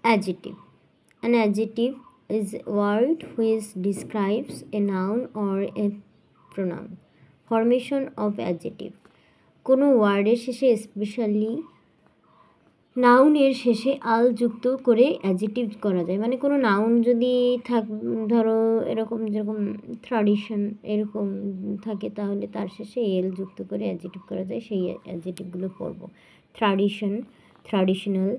Adjective. An adjective is a word which describes a noun or a pronoun. Formation of adjective. কোনো ওয়ার্ডের শেষে specially নাউনের শেষে আল যুক্ত করে অ্যাডজেক্টিভ করা যায়। মানে কোনো নাউন যদি ধরো এরকম যেরকম ট্র্যাডিশন এরকম থাকে, তাহলে তার শেষে এল যুক্ত করে অ্যাডজেক্টিভ করা যায়। সেই অ্যাডজেক্টিভগুলো পড়ব। Tradition, traditional,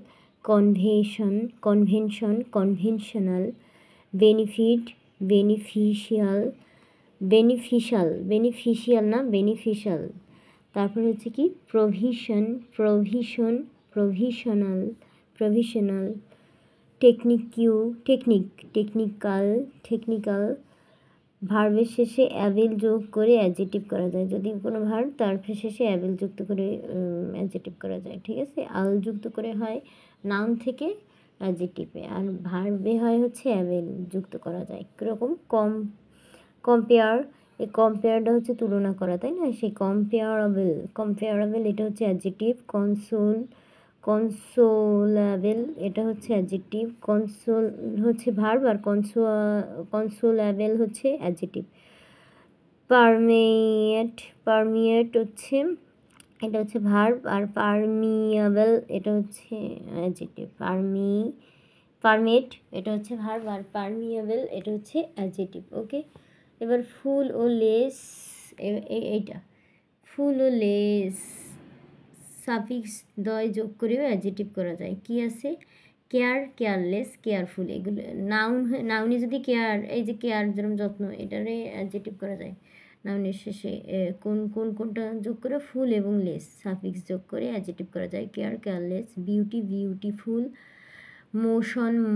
convention, conventional, benefit, beneficial, beneficial না বেনিফিশিয়াল। তারপরে হচ্ছে কি প্রভিশনাল, টেকনিক্যাল। ভার্বের শেষে অ্যাবেল যোগ করে অ্যাডজেক্টিভ করা যায়। যদি কোনো ভার্ব তার শেষে অ্যাবেল যুক্ত করে অ্যাডজেক্টিভ করা যায়। ঠিক আছে, আল যুক্ত করে হয় নাউন থেকে অ্যাডজেক্টিভে, আর ভার্বে হয় হচ্ছে অ্যাবেল যুক্ত করা যায়। কীরকম কম্পেয়ার, এই কম্পেয়ারটা হচ্ছে তুলনা করা, তাই না? সেই কম্পেয়ারেবল এটা হচ্ছে অ্যাডজেক্টিভ। কনসোলেবল এটা হচ্ছে অ্যাডজেক্টিভ। কনসোল হচ্ছে ভার্ব, আর কনসোলেবল হচ্ছে অ্যাডজেক্টিভ। পারমিয়েট হচ্ছে এটা হচ্ছে ভার্ব, আর পারমিয়েবল এটা হচ্ছে অ্যাডজেক্টিভ। পারমিয়েট এটা হচ্ছে ভার্ব, আর পারমিয়েবল এটা হচ্ছে অ্যাডজেক্টিভ। ওকে, এবার ফুল ও লেস, এইটা ফুল ও লেস সাফিক্স দয় যোগ করেও অ্যাডজেক্টিভ করা যায়। কি আছে? Care, careless, careful. এগুলো নাউনে যদি কেয়ার, এই যে কেয়ার যেরকম যত্ন, এটারে অ্যাডজেক্টিভ করা যায়। নাউনের শেষে কোনটা যোগ করে? ফুল এবং লেস সাফিক্স যোগ করে অ্যাডজেক্টিভ করা যায়। Care, careless. Beauty, beautiful.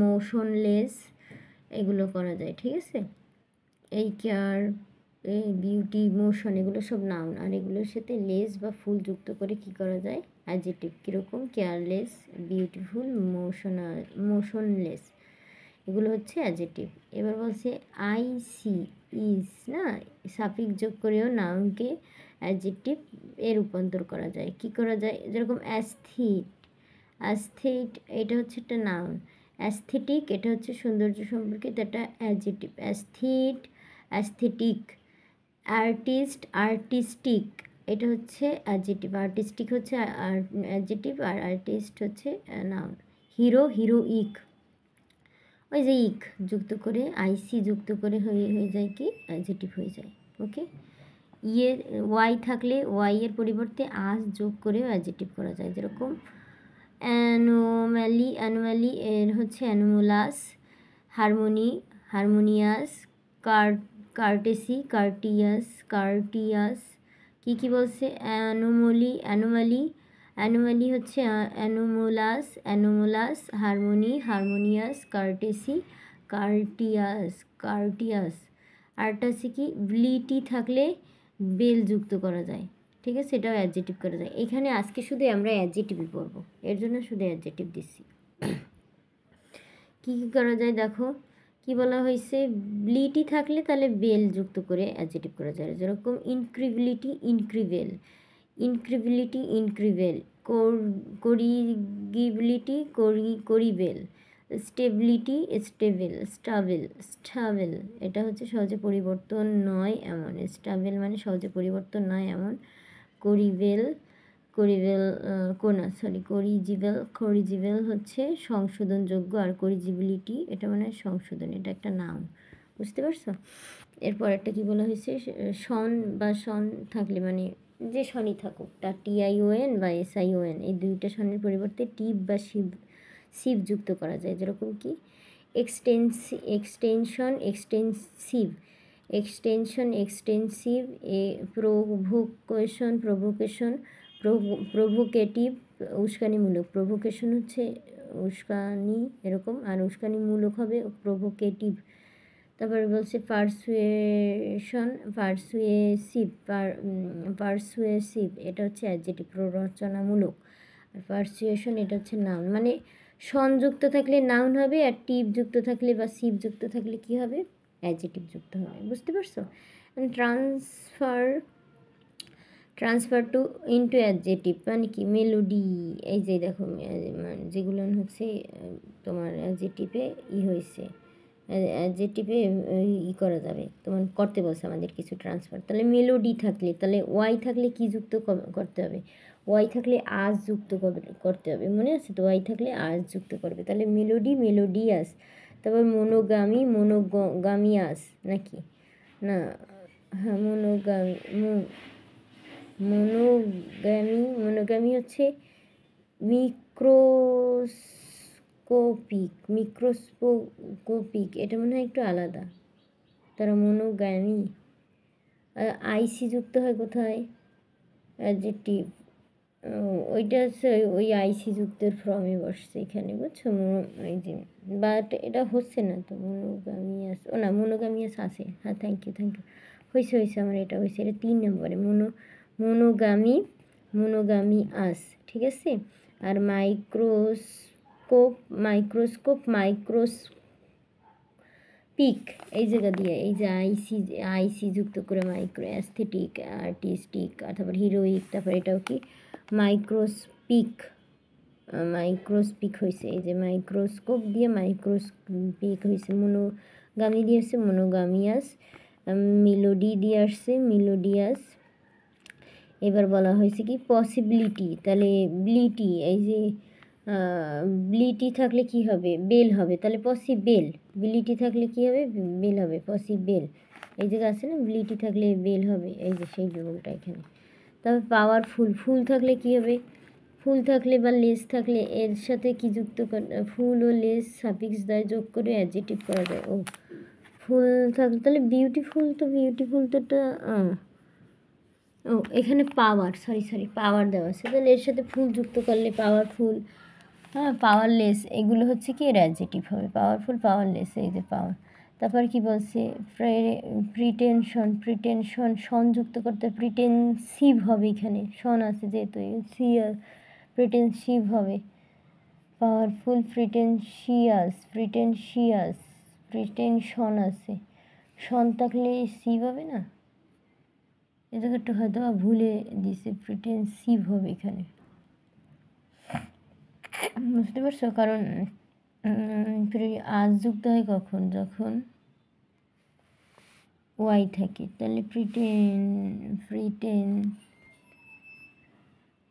Motionless, এগুলো করা যায়। ঠিক আছে, এই কেয়ার, এই বিউটি, মোশন, এগুলো সব নাউন, আর এগুলোর সাথে লেস বা ফুল যুক্ত করে কি করা যায়? অ্যাডজেক্টিভ। কীরকম? কেয়ারলেস, বিউটিফুল, মোশনলেস, এগুলো হচ্ছে অ্যাডজেক্টিভ। এবার বলছে ইজ না, সাফিক্স যোগ করেও নাউনকে অ্যাডজেক্টিভ এর রূপান্তর করা যায়। কি করা যায়? যেরকম অ্যাস্থেট এটা হচ্ছে একটা নাউন। অ্যাস্থেটিক এটা হচ্ছে সৌন্দর্য সম্পর্কিত একটা অ্যাডজেক্টিভ। অ্যাস্থেটিক। আর্টিস্টিক এটা হচ্ছে অ্যাডজেক্টিভ। আর্টিস্টিক হচ্ছে অ্যাডজেক্টিভ, আর আর্টিস্ট হচ্ছে নাউন। হিরোইক, ওই যে ইক যুক্ত করে আইসি যুক্ত করে হয়ে যায় কি? অ্যাডজেক্টিভ হয়ে যায়। ওকে, ওয়াই থাকলে ওয়াই এর পরিবর্তে আজ যোগ করেও অ্যাডজেক্টিভ করা যায়। যেরকম অ্যানুয়ালি এর হচ্ছে অ্যানুমুলাস। হারমোনিয়াস, কার্টিয়াস। কি বলছে? অ্যানুমালি হচ্ছে অ্যানুমুলাস, হারমোনিয়াস, কার্টিয়াস। আরটা হচ্ছে কি? ব্লিটি থাকলে বেল যুক্ত করা যায়। ঠিক আছে, এটাও অ্যাডজেক্টিভ করা যায়। এখানে আজকে শুধু আমরা অ্যাডজেক্টিভই পড়ব, এর জন্য শুধু অ্যাডজেক্টিভ দিচ্ছি। কী করা যায় দেখো, কি বলা হয়েছে? ব্লিটি থাকলে তাহলে বেল যুক্ত করে অ্যাডজেক্টিভ করা যায়। যেরকম ইনক্রিবিলিটি, ইনক্রিভেল। করিবেল। Stability, stable. এটা হচ্ছে সহজে পরিবর্তন নয় এমন। স্টাবেল মানে সহজে পরিবর্তন নয় এমন। করিজিবেল হচ্ছে সংশোধনযোগ্য, আর করিজিবিলিটি এটা মানে সংশোধন, এটা একটা নাম। বুঝতে পারছো? এরপর একটা কি বলা হয়েছে? সন থাকলে, মানে যে শনই থাকুক, তার TION বা SION, এই দুইটা শনের পরিবর্তে টিপ বা সিভ যুক্ত করা যায়। যেরকম কি? এক্সটেনসিভ, প্রভোকেটিভ, উস্কানিমূলক। প্রভোকেশন হচ্ছে উস্কানি এরকম, আর উস্কানিমূলক হবে প্রভোকেটিভ। তারপরে বলছে পারসুয়েসিভ, এটা হচ্ছে অ্যাডজেক্টিভ, প্ররোচনামূলক। আর পারসুয়েশন এটা হচ্ছে নাউন। মানে সংযুক্ত থাকলে নাউন হবে, আর টিপ যুক্ত থাকলে বা সিভ যুক্ত থাকলে কি হবে? অ্যাডজেক্টিভ যুক্ত হবে। বুঝতে পারছো? ট্রান্সফার টু ইনটু অ্যাডজেটিভ মানে কি মেলোডি। এই যে দেখো যেগুলো হচ্ছে তোমার অ্যাডজেটিভে হয়েছে, অ্যাডজেটিভে করা যাবে, তোমার করতে বলছে আমাদের কিছু ট্রান্সফার। তাহলে মেলোডি থাকলে, তাহলে ওয়াই থাকলে কি যুক্ত করতে হবে? ওয়াই থাকলে আজ যুক্ত করতে হবে, মনে আছে তো? ওয়াই থাকলে আজ যুক্ত করবে, তাহলে মেলোডি মেলোডিয়াস। তারপর মনোগামী মনোগামিয়াস নাকি না? হ্যাঁ মনোগামী হচ্ছে মিক্রোস্কোপিক, এটা মনে হয় একটু আলাদা। তারা মনোগামী। আইসি যুক্ত হয় কোথায়? অ্যাডজেক্টিভ। ওইটা হচ্ছে ওই আইসি যুক্তের ফর্মে বসছে এখানে, বুঝছো? এই যে বাট এটা হচ্ছে না তো, মনোগামিয়াস ও না, মনোগামিয়াস আছে। হ্যাঁ থ্যাংক ইউ হয়েছে আমার, এটা হয়েছে, এটা 3 নম্বরে মনোগামী মনোগামিয়াস, ঠিক আছে। আর মাইক্রোস্কোপ এই জায়গা দিয়ে, এই যে আইসি যুক্ত করে মাইক্রো, অ্যাস্থেটিক, আর্টিস্টিক, তারপর হিরোইক, তারপর এটাও কি মাইক্রোস্পিক হয়েছে। এই যে মাইক্রোস্কোপ দিয়ে মাইক্রোস্পিক হয়েছে। মনোগামী দিয়ে আসছে মনোগামিয়াস, মেলোডি দিয়ে আসছে মেলোডিয়াস। এবার বলা হয়েছে কি পসিবিলিটি, তাহলে ব্লিটি, এই যে ব্লিটি থাকলে কি হবে? বেল হবে, তাহলে পসিবেল। বিলিটি থাকলে কি হবে? বেল হবে, পসিবেল। এই জায়গায় আছে না, বিলিটি থাকলে বেল হবে, এই যে সেই যুগলটা এখানে। তারপর পাওয়ারফুল, ফুল থাকলে কি হবে? ফুল থাকলে বা লেস থাকলে এর সাথে কি যুক্ত ফুল ও লেস সাফিক্স দ্বারা যোগ করে অ্যাডজেক্টিভ করা যায়। ও ফুল থাকলে তাহলে বিউটিফুল, তো বিউটিফুল তো ও এখানে পাওয়ার, পাওয়ার দেওয়া আছে, তাহলে এর সাথে ফুল যুক্ত করলে পাওয়ারফুল, হ্যাঁ পাওয়ারলেস, এগুলো হচ্ছে কি এর অ্যাডজেক্টিভ হবে। পাওয়ারফুল পাওয়ারলেস, এই যে পাওয়ার। তারপর কি বলছে? প্রিটেনশন সংযুক্ত করতে প্রিটেনসিভ হবে, এখানে সন আছে যেহেতু প্রিটেনসিভ হবে। পাওয়ারফুল প্রিটেনশন আছে, সন থাকলে সিভ হবে না, এ জায়গাটা হয়তো ভুলে দিছে, প্রিটেনসিভ হবে এখানে, বুঝতে পারছো? কারণ আজ যুক্ত হয় কখন? যখন ওয়াই থাকে, তাহলে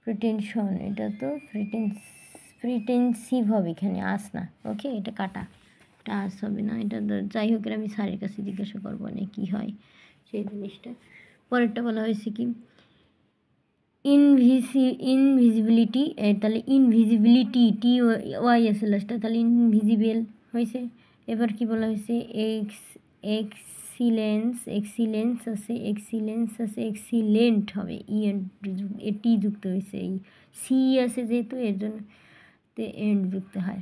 প্রিটেনশন, এটা তো প্রিটেনসিভ হবে এখানে, আস না। ওকে, এটা কাটা, এটা আস হবে না, এটা যাই হোক, আমি স্যারের কাছে জিজ্ঞাসা করবো না কী হয় সেই জিনিসটা। পরেরটা বলা হয়েছে কি ইনভিজিবিলিটি, তাহলে ইনভিজিবিলিটি ওয়াই আছে লাস্টটা, তাহলে ইনভিজিবল হয়েছে। এবার কি বলা হয়েছে? এক্সিলেন্স আছে এক্সিলেন্ট হবে, টি যুক্ত হয়েছে, এই সি আছে যেহেতু এর জন্য এন্ড যুক্ত হয়।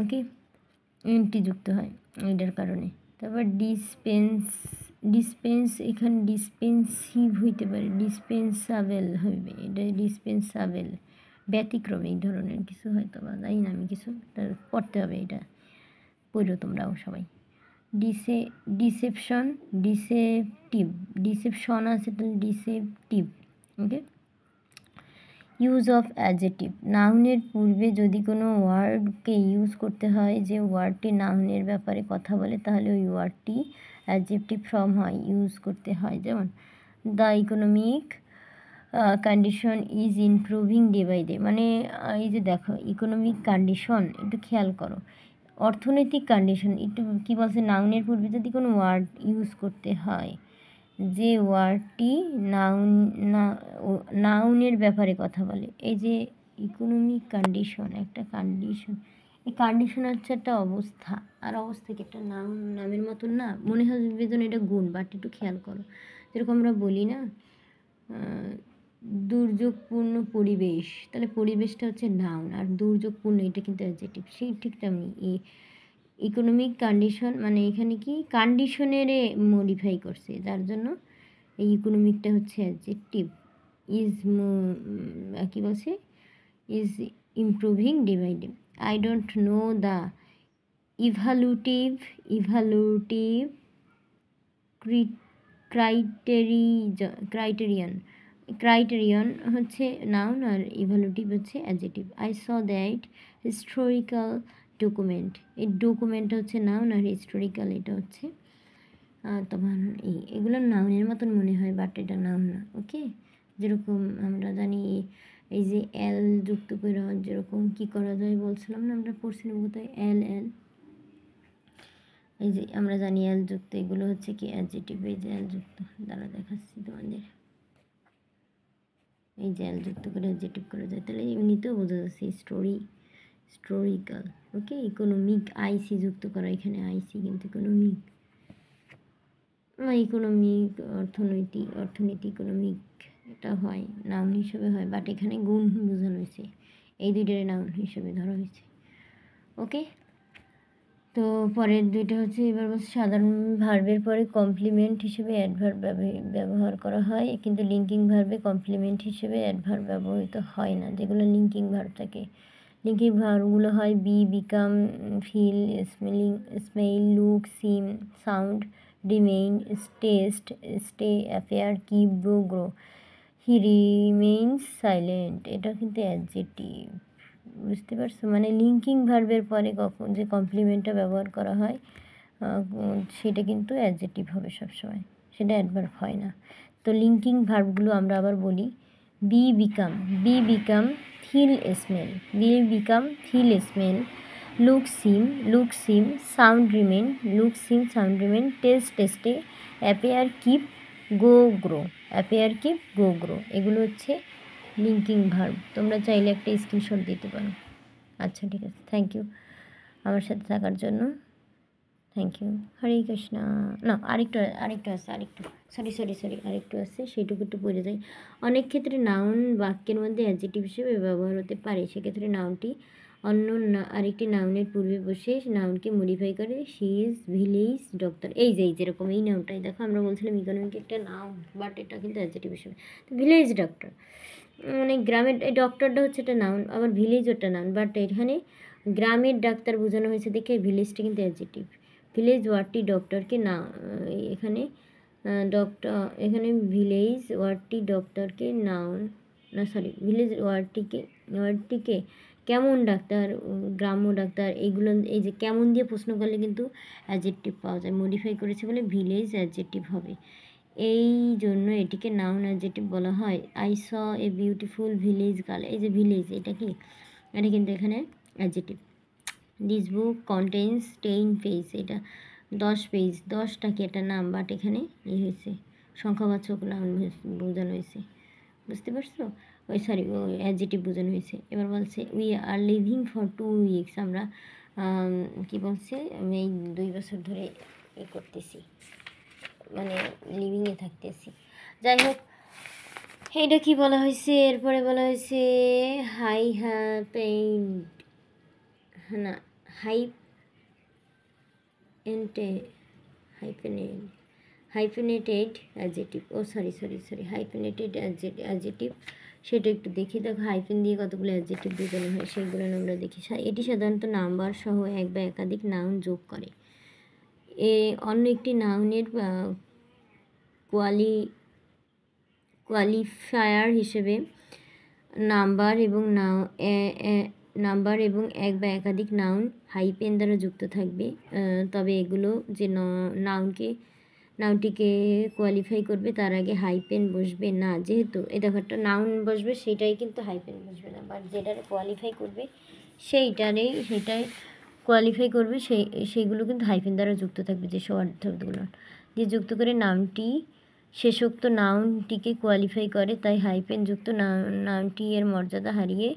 ওকে, এনটি যুক্ত হয় এটার কারণে। তারপর ডিসপেন্স এখানে ডিসপেন্সিভ হইতে পারে, ডিসপেন্সাবেল হইবে, এটা ডিসপেন্সাবেল, ব্যতিক্রম এই ধরনের কিছু হয়তো বা, জানি না আমি কিছু, পড়তে হবে, এটা পড়ো তোমরাও সবাই। ডিসেপশন আছে, তাহলে deceptive. Okay, use of adjective, নাউনের পূর্বে যদি কোনো ওয়ার্ডকে ইউজ করতে হয়, যে ওয়ার্ডটি নাউনের ব্যাপারে কথা বলে, তাহলে ওই ওয়ার্ডটি অ্যাডজেক্টিভ ফর্ম হয়, ইউজ করতে হয়। যেমন the economic condition is improving day by day, মানে এই যে দেখো ইকোনমিক কন্ডিশন, একটু খেয়াল করো, অর্থনৈতিক কন্ডিশন, একটু কী বলছে? নাউনের পূর্বে যদি কোনো ওয়ার্ড ইউজ করতে হয়, যে ওয়ার্ডটি নাউনের ব্যাপারে কথা বলে, এই যে ইকোনমিক কন্ডিশন, একটা কন্ডিশন, এই কন্ডিশন হচ্ছে একটা অবস্থা, আর অবস্থা কি একটা নামের মতন না, মনে হয় বেতন এটা গুণ, বাট একটু খেয়াল করো, যেরকম আমরা বলি না দুর্যোগপূর্ণ পরিবেশ, তাহলে পরিবেশটা হচ্ছে নাউন, আর দুর্যোগপূর্ণ এটা কিন্তু অ্যাডজেক্টিভ, সেই ঠিক তেমনি ইকোনমিক কন্ডিশন মানে এখানে কি কন্ডিশনেরে মডিফাই করছে, যার জন্য এই ইকোনমিকটা হচ্ছে অ্যাডজেক্টিভ। কী বলছে? Is improving day by day. I don't know the evaluative criterion criterion হচ্ছে নাউন আর ইভ্যালুয়েটিভ হচ্ছে adjective. I saw that historical document, এই ডকুমেন্ট হচ্ছে নাউন আর হিস্টোরিক্যাল এটা হচ্ছে তোমার এগুলো নাউনের মতন মনে হয় বাট এটা নাউন না। ওকে, যেরকম আমরা জানি এই যে এল যুক্ত করে যেরকম কী করা যায় বলছিলাম না, আমরা পড়ছিলাম কোথায় এল এল, এই যে আমরা জানি এল যুক্ত, এগুলো হচ্ছে কি অ্যাডজেটিভ। এই যে এল যুক্ত দ্বারা দেখাচ্ছি তোমাদের, এই যে এল যুক্ত করে অ্যাডজেটিভ করা যায়, তাহলে এমনিতেও বোঝা যাচ্ছে হিস্টোরিক্যাল। ওকে, ইকোনমিক, আইসি যুক্ত করা, এখানে আইসি কিন্তু ইকোনমিক, ইকোনমিক অর্থনীতি ইকোনমিক এটা হয় নাউন হিসেবে হয়, বাট এখানে গুণ বোঝানো হয়েছে, এই দুইটারে নাউন হিসেবে ধরা হয়েছে। ওকে, তো পরের দুইটা হচ্ছে এবার বলছে সাধারণ ভার্বের পরে কমপ্লিমেন্ট হিসেবে অ্যাডভার্ব ব্যবহার করা হয়, কিন্তু লিঙ্কিং ভার্বে কমপ্লিমেন্ট হিসেবে অ্যাডভার্ব ব্যবহৃত হয় না। যেগুলো লিঙ্কিং ভার্ব থাকে, লিঙ্কিং ভার্বগুলো হয় be, become, feel, smell, look, seem, sound, remain, taste, stay, appear, keep, grow. He remains silent, এটা কিন্তু অ্যাডজেটিভ। বুঝতে পারছো, মানে লিঙ্কিং ভার্বের পরে কখন যে কমপ্লিমেন্টটা ব্যবহার করা হয় সেটা কিন্তু অ্যাডজেটিভ হবে সবসময়, সেটা অ্যাডভার্ব হয় না। তো লিঙ্কিং ভার্বগুলো আমরা আবার বলি, be become, feel smell, smell, look seem, sound remain, taste টেস্টে, অ্যাপেয়ার কিপ, গ্রো, এগুলো হচ্ছে লিঙ্কিং ভার্ব। তোমরা চাইলে একটা স্ক্রিনশট দিতে পারো। আচ্ছা ঠিক আছে, থ্যাংক ইউ আমার সাথে থাকার জন্য, থ্যাংক ইউ। হরে কৃষ্ণা। না, আরেকটু আছে, আরেকটু আছে, সেইটুকু একটু পড়ে যাই। অনেক ক্ষেত্রে নাউন বাক্যের মধ্যে অ্যাডজেটিভ হিসেবে ব্যবহার হতে পারে, সেক্ষেত্রে নাউনটি অন্য আরেকটি নাউনের পূর্বে বসে নাউনকে মডিফাই করে। শি ইজ ভিলেজ ডক্টর, এই যেরকম এই নাউনটাই দেখো, আমরা বলছিলাম ইকোনমিক একটা নাউন, বাট এটা কিন্তু অ্যাডজেটিভ হিসেবে। তো ভিলেজ ডক্টর মানে গ্রামের, এই ডক্টরটা হচ্ছে একটা নাউন, আবার ভিলেজও একটা নাউন, বাট এখানে গ্রামের ডাক্তার বোঝানো হয়েছে দেখে ভিলেজটা কিন্তু অ্যাডজেটিভ। ভিলেজ ওয়ার্ডটি ডক্টরকে না, এখানে এখানে ভিলেজ ওয়ার্ডটি ডক্টরকে নাউন না, সরি, ভিলেজ ওয়ার্ডটিকে কেমন ডাক্তার, গ্রাম্য ডাক্তার, এইগুলো এই যে কেমন দিয়ে প্রশ্ন করলে কিন্তু অ্যাডজেক্টিভ পাওয়া যায়, মডিফাই করেছে বলে ভিলেজ অ্যাডজেক্টিভ হবে, এই জন্য এটিকে নাউন অ্যাডজেক্টিভ বলা হয়। I saw a beautiful village girl, এই যে ভিলেজ এটা কি, এটা কিন্তু এখানে adjective. This book contains 10 page, এটা 10 পেজ, 10টা কি একটা নাম, বাট এখানে হয়েছে সংখ্যাবাচক নাউন বোঝানো হয়েছে। বুঝতে পারছো, অ্যাডজেটিভ বোঝানো হয়েছে। এবার বলছে we are living for 2 weeks, আমরা কি বলছে, আমি এই 2 বছর ধরে করতেছি, মানে লিভিংয়ে থাকতেছি। যাই হোক, এইটা কি বলা হয়েছে, এরপরে বলা হয়েছে হাইফেনেটেড অ্যাডজেটিভ, হাইফেনেটেড অ্যাডজেটিভ, সেটা একটু দেখি। দেখো হাইফেন দিয়ে কতগুলো অ্যাডজেটিভ বোঝানো হয়, সেগুলো আমরা দেখি। এটি সাধারণত নাম্বার সহ এক বা একাধিক নাউন যোগ করে অন্য একটি নাউনের কোয়ালিফায়ার হিসেবে নাম্বার এবং এক বা একাধিক নাউন হাইপেন দ্বারা যুক্ত থাকবে, তবে এগুলো যে নাউনটিকে কোয়ালিফাই করবে তার আগে হাইপেন বসবে না। যেহেতু এই দেখো একটা নাউন বসবে, সেটাই কিন্তু হাইপেন বসবে না, বাট যেটারে কোয়ালিফাই করবে সেটাই কোয়ালিফাই করবে, সেইগুলো কিন্তু হাইপেন দ্বারা যুক্ত থাকবে, যে শব্দগুলো দিয়ে যুক্ত করে নামটি শেষোক্ত নাউনটিকে কোয়ালিফাই করে, তাই হাইপেন যুক্ত নাউনটি এর মর্যাদা হারিয়ে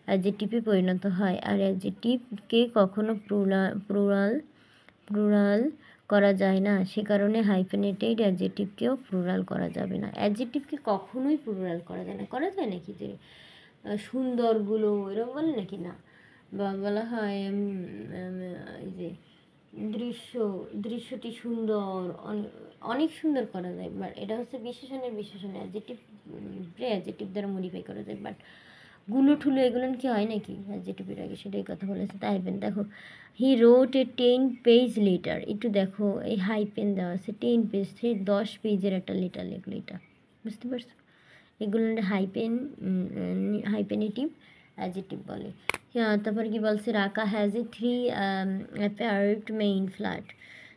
অ্যাডজেক্টিভে পরিণত হয়। আর অ্যাডজেক্টিভকে কখনো প্লুরাল করা যায় না, সে কারণে হাইফেনেটেড অ্যাডজেক্টিভকেও প্লুরাল করা যাবে না। অ্যাডজেক্টিভকে কখনোই প্লুরাল করা যায় না, করা যায় নাকি, যে সুন্দরগুলো এরকম বলে নাকি, না, বা বলা হয় এই যে দৃশ্যটি সুন্দর, অনেক সুন্দর করা যায়, বাট এটা হচ্ছে বিশেষণের অ্যাডজেক্টিভ দ্বারা মডিফাই করা যায়, বাট ঠুলো এগুলো কি হয় নাকি অ্যাডজেক্টিভের আগে, সেটাই কথা বলেছে। হাইপেন দেখো, হি রোট এ 10 পেজ লেটার, একটু দেখো এই হাইপেন দেওয়া আছে 10 পেজ, 10 পেজের একটা লেটার লিখলো, এটা বুঝতে পারছো, এগুলো হাইপেনেটিভ অ্যাডজেক্টিভ বলে। তারপর কি বলছে, রাকা হ্যাজ এ 3 অ্যাপার্টমেন্ট ফ্ল্যাট।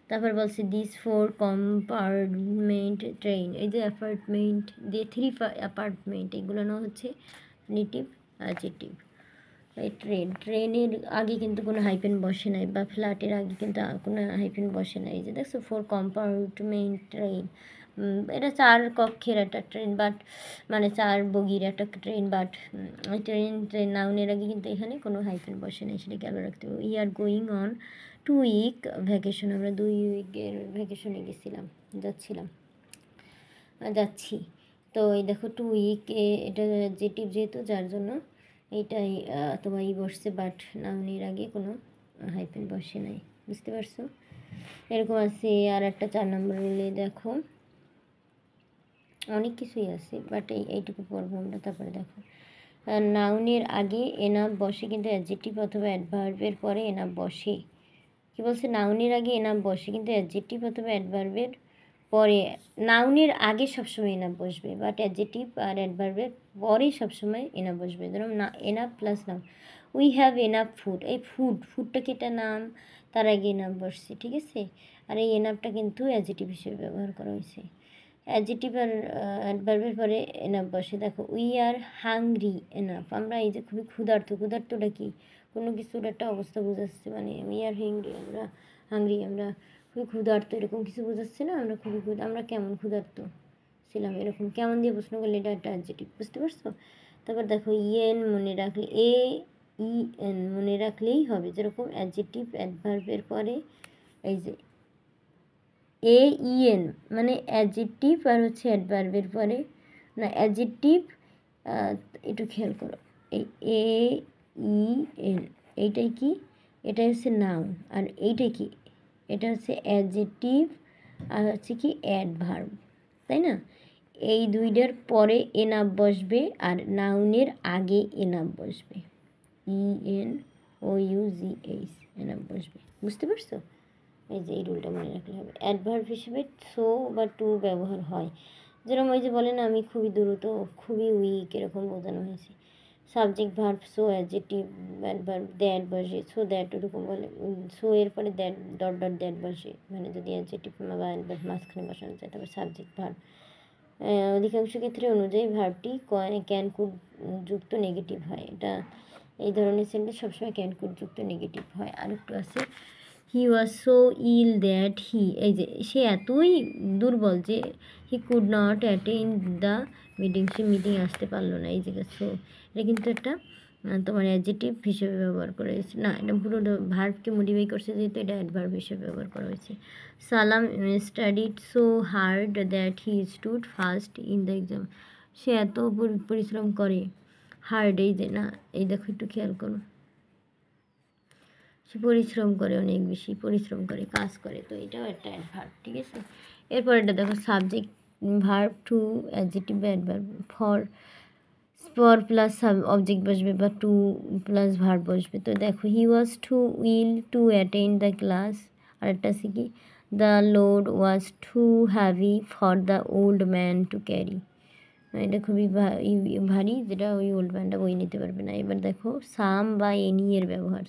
তারপর বলছে দিস 4 কম্পার্টমেন্ট ট্রেন। এই যে অ্যাপার্টমেন্ট দিয়ে 3 অ্যাপার্টমেন্ট, এগুলো না হচ্ছে নেটিভ অ্যাডজেক্টিভ। এই ট্রেনের আগে কিন্তু কোনো হাইপেন বসে নাই, বা ফ্ল্যাটের আগে কিন্তু কোনো হাইপেন বসে নাই। এই যে দেখছো 4 কম্পার্টমেন্ট ট্রেন, এটা 4 কক্ষের একটা ট্রেন, বাট মানে 4 বগির একটা ট্রেন, বাট ট্রেন নাউনের আগে কিন্তু এখানে কোনো হাইফেন বসে নেই, সেটা খেয়াল রাখতে হবে। We are going on 2 week vacation, আমরা 2 উইকের ভ্যাকেশনে যাচ্ছি। তো এই দেখো 2 উইকে এটা অ্যাডজেক্টিভ যেহেতু, যার জন্য এইটাই তোমার বসছে, বাট নাউনের আগে কোনো হাইফেন বসে নাই, বুঝতে পারছো? এরকম আছে। আর একটা 4 নম্বর রুলে দেখো অনেক কিছুই আছে, বাট এইটুকু পড়বো আমরা। তারপরে দেখো নাউনের আগে এনাফ বসে কিন্তু অ্যাডজেক্টিভ অথবা অ্যাডভার্বের পরে এনাফ বসে। কী বলছে, নাউনের আগে এনাফ বসে কিন্তু অ্যাডজেক্টিভ অথবা অ্যাডভার্বের পরে। নাউনের আগে সবসময় এনাফ বসবে, বাট অ্যাডজেক্টিভ আর অ্যাডভার্বের পরে সবসময় এনাফ বসবে। ধরুন না, এনাফ প্লাস নাম, উই হ্যাভ এনাফ ফুড। এই ফুডটা কি একটা নাম, তার আগে এনাফ বসছে, ঠিক আছে? আর এই এনাফটা কিন্তু অ্যাডজেক্টিভ হিসেবে ব্যবহার করা হয়েছে। অ্যাডজেক্টিভ আর অ্যাডভার্বের পরে এনাফ বসে। দেখো উই আর হাংরি এনাফ, আমরা এই যে খুবই ক্ষুধার্তটা কি, কোনো কিছুর একটা অবস্থা বোঝাচ্ছে, মানে উই আর আমরা আমরা খুবই ক্ষুধার্ত, এরকম কিছু বোঝাচ্ছে না, আমরা খুবই আমরা কেমন ক্ষুধার্ত ছিলাম, এরকম কেমন দিয়ে প্রশ্ন করলে এটা একটা অ্যাডজেক্টিভ, বুঝতে পারছো? তারপর দেখো ইএন মনে রাখলে, AEN মনে রাখলেই হবে, যেরকম অ্যাডজেক্টিভ অ্যাডভার্বের পরে এই যে AEN মানে অ্যাডজেক্টিভ, আর হচ্ছে অ্যাডভার্বের পরে না অ্যাডজেক্টিভ, একটু খেয়াল করো, এই AEN এইটাই কি, এটা হচ্ছে নাউন, আর এইটা কি, এটা হচ্ছে অ্যাডজেক্টিভ, আর হচ্ছে কি অ্যাডভার্ব, তাই না? এই দুইটার পরে এনাফ বসবে, আর নাউনের আগে এনাফ বসবে, ENOUGH এনাফ বসবে, বুঝতে পারছো? এই যে এই রুলটা মনে রাখলে হবে। অ্যাডভার্ব হিসেবে সো বা টু ব্যবহার হয়, যেরকম ওই যে বলে না আমি খুবই দ্রুত, খুবই উইক, এরকম বোঝানো হয়েছে। Subject verb so, adjective adverb that বসে, সো দ্যাট ওরকম বলে, সো এর পরে দ্যাট দ্যাট বসে, মানে যদি অ্যাডজেক্টিভ বা অ্যাডভার্ব মাঝখানে বসানো যায়। তারপর সাবজেক্ট ভার্ব, অধিকাংশ ক্ষেত্রে অনুযায়ী ভার্বটি ক্যান কুড যুক্ত নেগেটিভ হয়। এটা এই ধরনের সেন্টেন্স সবসময় ক্যান কুড যুক্ত নেগেটিভ হয়। আর একটু আছে হি ওয়াজ সো ইল দ্যাট এই যে সে এতই দুর্বল যে he could not attend the meeting, say meeting আসতে পারলো না। এই জায়গায় সো এটা কিন্তু একটা তোমার অ্যাডজেক্টিভ হিসেবে ব্যবহার করা হয়েছে, না এটা পুরো ভার্বকে মডিফাই করছে, যেহেতু এটা অ্যাডভার্ব হিসেবে ব্যবহার করা হয়েছে। Salam studied so hard that he stood first in the exam, সে এত পরিশ্রম করে, হার্ড এই যে না, এই দেখো একটু খেয়াল করো, সে পরিশ্রম করে, অনেক বেশি পরিশ্রম করে, কাজ করে, তো এটাও একটা অ্যাডভার্ব, ঠিক আছে? এরপর এটা দেখো subject verb to adjective adverb, for plus object বসবে, বা টু প্লাস ভার্ব বসবে। তো দেখো he was too ill to attend the class, আর একটা আছে কি the load was too heavy for the old man to carry, এটা খুবই ভারী, যেটা ওই ওল্ড ম্যানটা বই নিতে পারবে না। এবার দেখো সাম বা এনি এর ব্যবহার,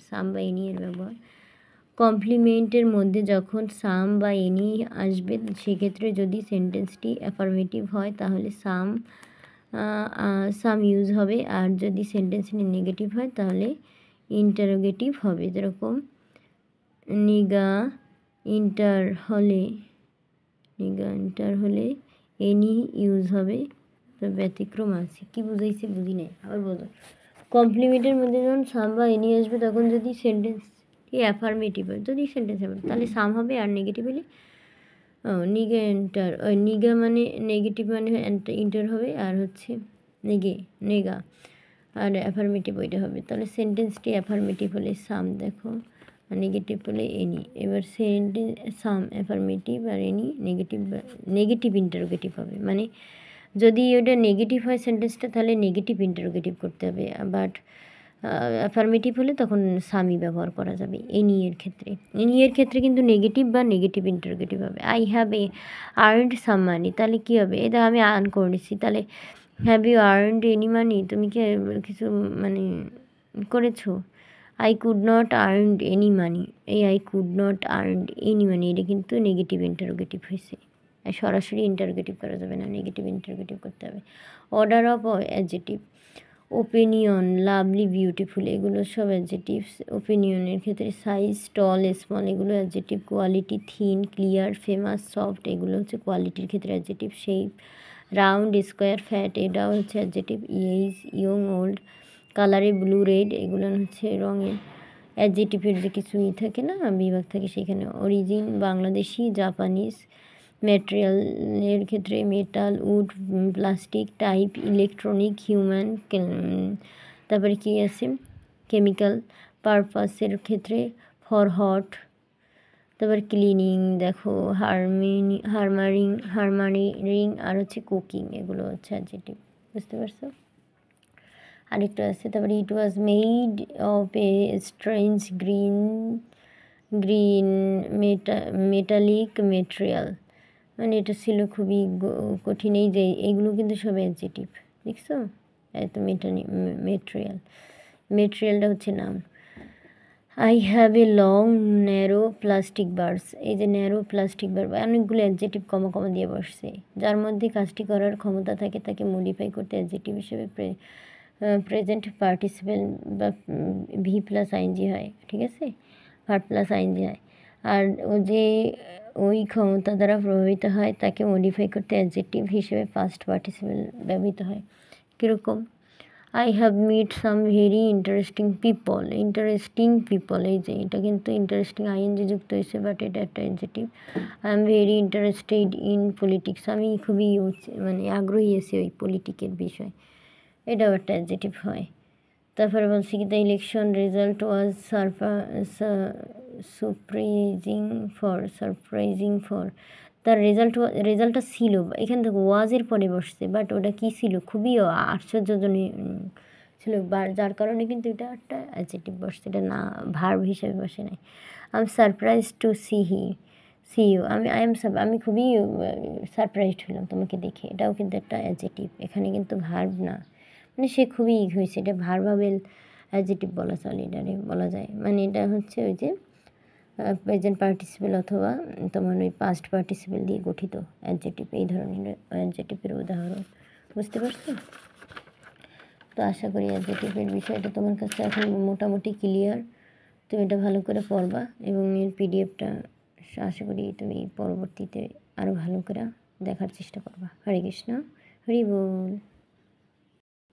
কমপ্লিমেন্টের মধ্যে যখন সাম বা এনি আসবে, সেক্ষেত্রে যদি সেন্টেন্সটি অ্যাফার্মেটিভ হয় তাহলে সাম ইউজ হবে, আর যদি সেন্টেন্সটি নেগেটিভ হয় তাহলে ইন্টারোগেটিভ হবে। যেরকম নিগা ইন্টার হলে এনি ইউজ হবে, তো ব্যতিক্রম আছে। কি বুঝাইছে বুঝি নাই, আবার বলো। কমপ্লিমেন্টের মধ্যে যখন সাম বা এনি আসবে, তখন যদি সেন্টেন্সটি অ্যাফার্মেটিভ হয়, যদি সেন্টেন্স হবে তাহলে সাম হবে, আর নেগেটিভ হলে নিগা মানে নেগেটিভ মানে ইন্টার হবে, আর হচ্ছে নেগা আর অ্যাফার্মেটিভ ওইটা হবে। তাহলে সেন্টেন্সটি অ্যাফার্মেটিভ হলে সাম, দেখো নেগেটিভ হলে এনি। এবার সাম অ্যাফার্মেটিভ আর এনি নেগেটিভ ইন্টারোগেটিভ হবে, মানে যদি ওটা নেগেটিভ হয় সেন্টেন্সটা, তাহলে নেগেটিভ ইন্টারোগেটিভ করতে হবে, বাট অ্যাফার্মেটিভ হলে তখন সামই ব্যবহার করা যাবে। এনি এর ক্ষেত্রে কিন্তু নেগেটিভ বা নেগেটিভ ইন্টারোগেটিভ হবে। I have earned some money, তাহলে কী হবে, এটা আমি আর্ন করেছি, তাহলে have you earned any money, তুমি কি কিছু মানে করেছো? I could not earned any money, এই I could not earned any money এটা কিন্তু নেগেটিভ ইন্টারোগেটিভ হয়েছে। সরাসরি ইন্টারোগেটিভ করা যাবে না, নেগেটিভ ইন্টারোগেটিভ করতে হবে। Order of adjective, opinion, lovely, beautiful এগুলো সব অ্যাডজেটিভস। ওপিনিয়নের ক্ষেত্রে সাইজ, টল, স্মল এগুলো adjective. Quality, thin, clear, famous, soft এগুলো হচ্ছে কোয়ালিটির ক্ষেত্রে adjective. Shape, round, square, fat এটাও হচ্ছে অ্যাডজেটিভ। এজ, ইয়ং, ওল্ড, কালারে, ব্লু, রেড এগুলো হচ্ছে রঙের। অ্যাডজেটিভের যে কিছু থাকে না বিভাগ থাকে সেখানে। Origin, Bangladeshi, Japanese. ম্যাটেরিয়ালের ক্ষেত্রে metal, wood, plastic. Type, electronic, human. তারপরে কী আছে কেমিক্যাল। পারপাসের ক্ষেত্রে ফর হট। তারপর ক্লিনিং দেখো, হারমারিং আর হচ্ছে কুকিং এগুলো হচ্ছে অ্যাডজেটিভ। বুঝতে পারছো? আরেকটা আছে, তারপরে it was made of a strange green metallic material, মানে এটা ছিল খুবই কঠিন। এই যে এইগুলো কিন্তু সব অ্যাডজেটিভ, দেখছো? এত মেটেরিয়ালটা হচ্ছে নাম। I have a long narrow plastic bars, এই যে ন্যারো প্লাস্টিক বার অনেকগুলো অ্যাডজেটিভ কমা কমা দিয়ে বসছে। যার মধ্যে কাজটি করার ক্ষমতা থাকে তাকে মডিফাই করতে অ্যাডজেটিভ হিসেবে প্রেজেন্ট পার্টিসিপেল বা ভি প্লাস আইনজি হয়, ঠিক আছে? ভার্ব প্লাস আইনজি হয়। আর ও যে ওই ক্ষমতা দ্বারা প্রভাবিত হয় তাকে মডিফাই করতে অ্যাডজেটিভ হিসেবে পাস্ট পার্টিসিপেল ব্যবহৃত হয়। কীরকম? I have meet some very interesting people, এই যে এটা কিন্তু ইন্টারেস্টিং আইএনজি যুক্ত হয়েছে, বাট এটা একটা adjective. I am very interested in politics, আমি খুবই মানে আগ্রহী আছি ওই পলিটিকের বিষয়, এটাও একটা অ্যাডজেটিভ হয়। তারপরে বলছি কি the election result was surprising for তার রেজাল্টটা ছিল, এখান থেকে ওয়াজের পরে বসছে, বাট ওটা কী ছিল? খুবই আশ্চর্যজনক ছিল, যার কারণে কিন্তু এটা একটা অ্যাডজেটিভ বসছে, এটা না ভার্ব হিসেবে বসে নাই। I am surprise to see you, আমি খুবই সারপ্রাইজড হলাম তোমাকে দেখে, এটাও কিন্তু একটা অ্যাডজেটিভ, এখানে কিন্তু ভার্ব না, মানে সে খুবই হয়েছে, এটা ভার্বাবেল অ্যাডজেটিভ বলা চলে, এটারে বলা যায়। মানে এটা হচ্ছে ওই যে প্রেজেন্ট পার্টিসিপেল অথবা তোমার ওই পাস্ট পার্টিসিপেল দিয়ে গঠিত অ্যাডজেটিভ, এই ধরনের অ্যাডজেটিভের উদাহরণ। বুঝতে পারছো? তো আশা করি অ্যাডজেটিভের বিষয়টা তোমার কাছে এখন মোটামুটি ক্লিয়ার। তুমি এটা ভালো করে পড়বা এবং এর পিডিএফটা আশা করি তুমি পরবর্তীতে আরও ভালো করে দেখার চেষ্টা করবা। হরে কৃষ্ণ, হরি বল।